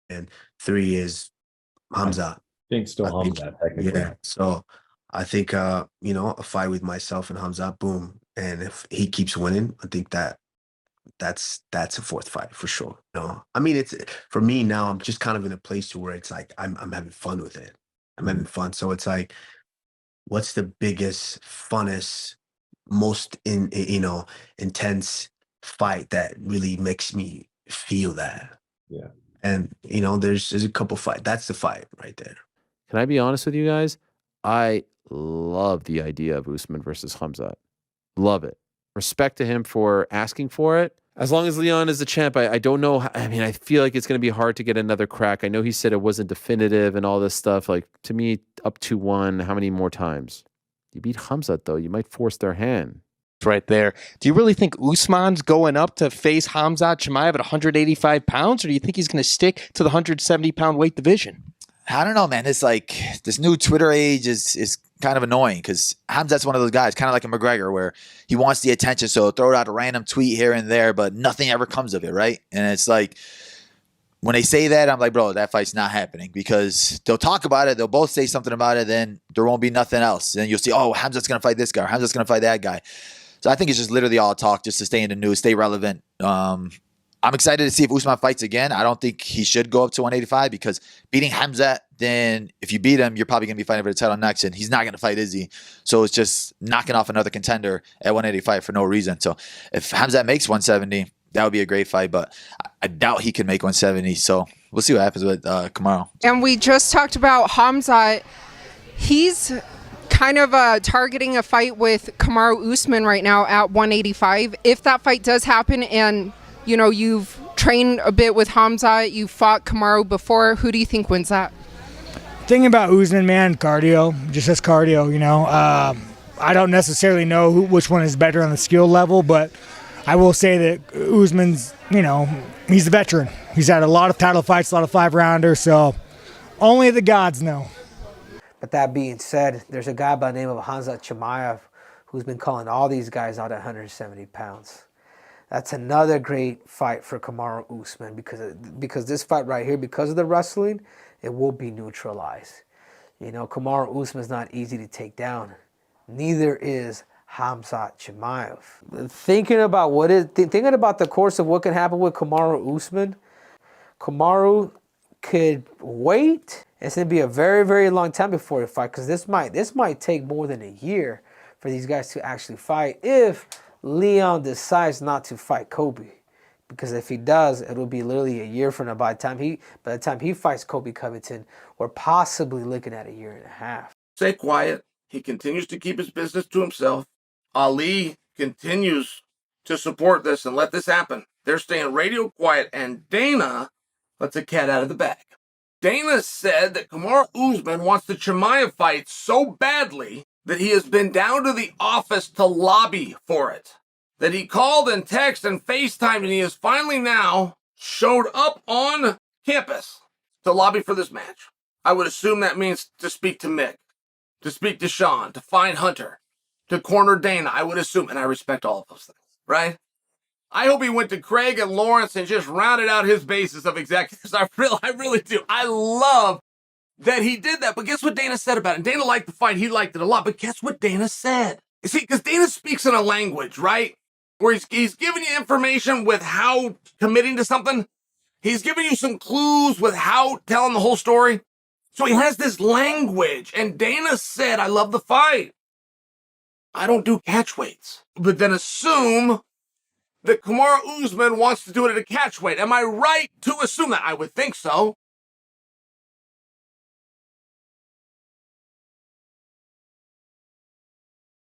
and 3 is Khamzat. I think still I think, Khamzat technically. yeah. So I think, a fight with myself and Khamzat, boom. And if he keeps winning, I think that's a fourth fight for sure. I mean, it's for me now. I'm just kind of in a place to where it's like I'm having fun with it. I'm having fun. So it's like, what's the biggest, funnest, most intense fight that really makes me feel that? Yeah. And there's a couple fight. That's the fight right there. Can I be honest with you guys? I love the idea of Usman versus Khamzat. Love it. Respect to him for asking for it. As long as Leon is the champ, I don't know. I mean, I feel like it's going to be hard to get another crack. I know he said it wasn't definitive and all this stuff. Like, to me, up 2-1, how many more times? You beat Khamzat, though. You might force their hand. Right there. Do you really think Usman's going up to face Khamzat Chimaev at 185 pounds, or do you think he's going to stick to the 170-pound weight division? I don't know, man. It's like this new Twitter age is kind of annoying because Khamzat's one of those guys, kind of like a McGregor, where he wants the attention, so he'll throw out a random tweet here and there, but nothing ever comes of it, right? And it's like, when they say that, I'm like, bro, that fight's not happening, because they'll talk about it, they'll both say something about it, then there won't be nothing else. Then you'll see, oh, Khamzat's going to fight this guy, or Khamzat's going to fight that guy. So I think it's just literally all talk just to stay in the news, stay relevant. I'm excited to see if Usman fights again. I don't think he should go up to 185, because beating Khamzat, then if you beat him, you're probably going to be fighting for the title next, and he's not going to fight Izzy. So it's just knocking off another contender at 185 for no reason. So if Khamzat makes 170, that would be a great fight, but I doubt he can make 170. So we'll see what happens with Kamaru. And we just talked about Khamzat. He's kind of targeting a fight with Kamaru Usman right now at 185. If that fight does happen, and you've trained a bit with Khamzat, you fought Kamaru before, who do you think wins that? Thing about Usman, man, cardio, just as cardio. I don't necessarily know which one is better on the skill level, but I will say that Usman's, he's a veteran. He's had a lot of title fights, a lot of 5-rounders, so only the gods know. But that being said, there's a guy by the name of Khamzat Chimaev who's been calling all these guys out at 170 pounds. That's another great fight for Kamaru Usman, because this fight right here, because of the wrestling, it will be neutralized. Kamaru Usman's not easy to take down. Neither is Khamzat Chimaev. Thinking about the course of what can happen with Kamaru Usman, Kamaru could wait. It's going to be a very, very long time before he fight, because this might take more than a year for these guys to actually fight if Leon decides not to fight Kobe. Because if he does, it'll be literally a year from now. By the time he fights Kobe Covington, we're possibly looking at a year and a half. Stay quiet. He continues to keep his business to himself. Ali continues to support this and let this happen. They're staying radio quiet, and Dana lets a cat out of the bag. Dana said that Kamaru Usman wants the Chimaev fight so badly that he has been down to the office to lobby for it. That he called and texted and FaceTimed, and he has finally now showed up on campus to lobby for this match. I would assume that means to speak to Mick, to speak to Sean, to find Hunter, to corner Dana, I would assume, and I respect all of those things, right? I hope he went to Craig and Lawrence and just rounded out his basis of executives. I really do. I love that he did that. But guess what Dana said about it? And Dana liked the fight. He liked it a lot. But guess what Dana said? You see, because Dana speaks in a language, right? Where he's giving you information with how committing to something. He's giving you some clues with how telling the whole story. So he has this language. And Dana said, I love the fight. I don't do catch weights. But then assume that Kamaru Usman wants to do it at a catch weight. Am I right to assume that? I would think so.